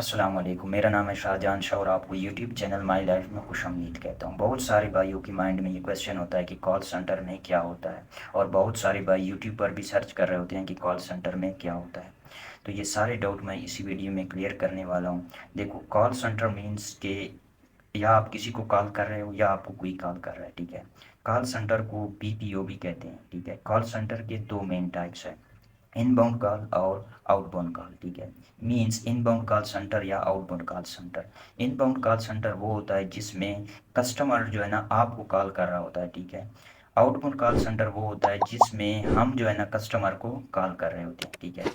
अस्सलाम वालेकुम। मेरा नाम है शाहजहान शाह और आपको यूट्यूब चैनल माई लाइफ में खुश आमदीद कहता हूँ। बहुत सारे भाइयों के माइंड में ये क्वेश्चन होता है कि कॉल सेंटर में क्या होता है, और बहुत सारे भाई यूट्यूब पर भी सर्च कर रहे होते हैं कि कॉल सेंटर में क्या होता है। तो ये सारे डाउट मैं इसी वीडियो में क्लियर करने वाला हूँ। देखो, कॉल सेंटर मीन्स के या आप किसी को कॉल कर रहे हो या आपको कोई कॉल कर रहा है, ठीक है। कॉल सेंटर को बीपीओ भी कहते हैं, ठीक है। कॉल सेंटर के दो मेन टाइप्स हैं, इनबाउंड कॉल और आउटबाउंड कॉल, ठीक है। मीन्स इनबाउंड कॉल सेंटर या outbound call centre. Inbound call centre वो होता है जिसमें कस्टमर जो है ना आपको कॉल कर रहा होता है, ठीक है। आउटबाउंड कॉल सेंटर वो होता है जिसमें हम जो है ना कस्टमर को कॉल कर रहे होते हैं, ठीक है।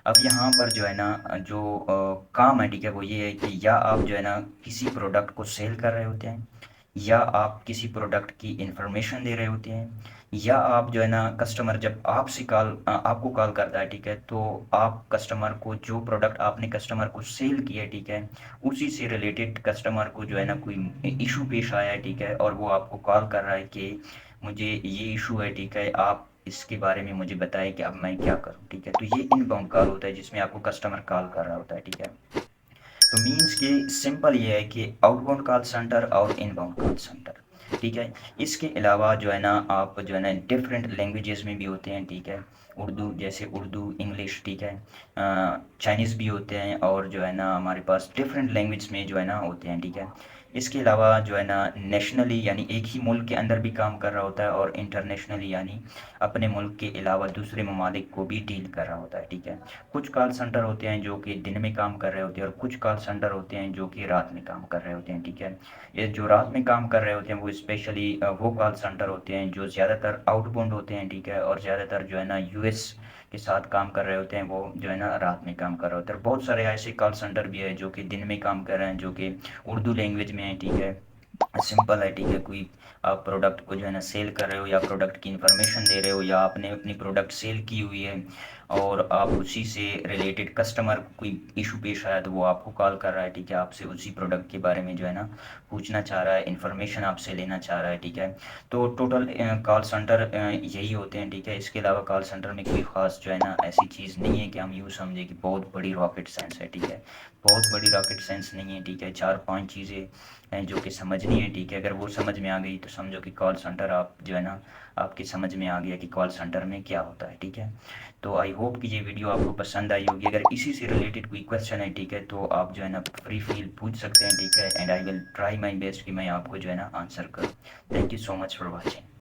अब यहाँ पर जो है ना जो काम है, ठीक है, वो ये है कि या आप जो है ना किसी प्रोडक्ट को सेल कर रहे होते हैं, या आप किसी प्रोडक्ट की इंफॉर्मेशन दे रहे होते हैं, या आप जो है ना कस्टमर जब आपसे आपको कॉल करता है, ठीक है, तो आप कस्टमर को जो प्रोडक्ट आपने कस्टमर को सेल किया है, ठीक है, उसी से रिलेटेड कस्टमर को जो है ना कोई इशू पेश आया है, ठीक है, और वो आपको कॉल कर रहा है कि मुझे ये इशू है, ठीक है, आप इसके बारे में मुझे बताएं कि अब मैं क्या करूं, ठीक है। तो ये इनबाउंड कॉल होता है जिसमें आपको कस्टमर कॉल कर रहा होता है, ठीक है। तो मीन्स कि सिंपल ये है कि आउटबाउंड कॉल सेंटर और इनबाउंड कॉल सेंटर, ठीक है। इसके अलावा जो है ना आप जो है ना डिफरेंट लैंग्वेजेस में भी होते हैं, ठीक है। उर्दू, जैसे उर्दू, इंग्लिश, ठीक है। चाइनीज़ भी होते हैं, और जो है ना हमारे पास डिफरेंट लैंग्वेज में जो है ना होते हैं, ठीक है। इसके अलावा जो है ना नेशनली यानी एक ही मुल्क के अंदर भी काम कर रहा होता है, और इंटरनेशनली यानी अपने मुल्क के अलावा दूसरे ममालिक को भी डील कर रहा होता है, ठीक है। कुछ कॉल सेंटर होते हैं जो कि दिन में काम कर रहे होते हैं, और कुछ कॉल सेंटर होते हैं जो कि रात में काम कर रहे होते हैं, ठीक है। ये जो रात में काम कर रहे होते हैं वो स्पेशली वो कॉल सेंटर होते हैं जो ज़्यादातर आउटबाउंड होते हैं, ठीक है, और ज़्यादातर जो है ना यूएस के साथ काम कर रहे होते हैं, वो जो है ना रात में काम कर रहे होते हैं। बहुत सारे ऐसे कॉल सेंटर भी है जो कि दिन में काम कर रहे हैं, जो कि उर्दू लैंग्वेज में है, ठीक है। सिंपल है, ठीक है। कोई आप प्रोडक्ट को जो है ना सेल कर रहे हो, या प्रोडक्ट की इंफॉर्मेशन दे रहे हो, या आपने अपनी प्रोडक्ट सेल की हुई है और आप उसी से रिलेटेड कस्टमर को कोई इशू पेश आया तो वो आपको कॉल कर रहा है, ठीक है, आपसे उसी प्रोडक्ट के बारे में जो है ना पूछना चाह रहा है, इन्फॉर्मेशन आपसे लेना चाह रहा है, ठीक है। तो टोटल कॉल सेंटर यही होते हैं, ठीक है। इसके अलावा कॉल सेंटर में कोई ख़ास जो है ना ऐसी चीज़ नहीं है कि हम यूँ समझे कि बहुत बड़ी रॉकेट साइंस है, ठीक है। बहुत बड़ी रॉकेट साइंस नहीं है, ठीक है। चार पांच चीज़ें हैं जो कि समझनी है, ठीक है। अगर वो समझ में आ गई तो समझो कि कॉल सेंटर आप जो है ना आपकी समझ में आ गया कि कॉल सेंटर में क्या होता है, ठीक है। तो आई होप कि ये वीडियो आपको पसंद आई होगी। अगर इसी से रिलेटेड कोई क्वेश्चन है, ठीक है, तो आप जो है ना फ्री फील पूछ सकते हैं, ठीक है। And I will try my best कि मैं आपको जो है ना आंसर करूँ। Thank you so much for watching.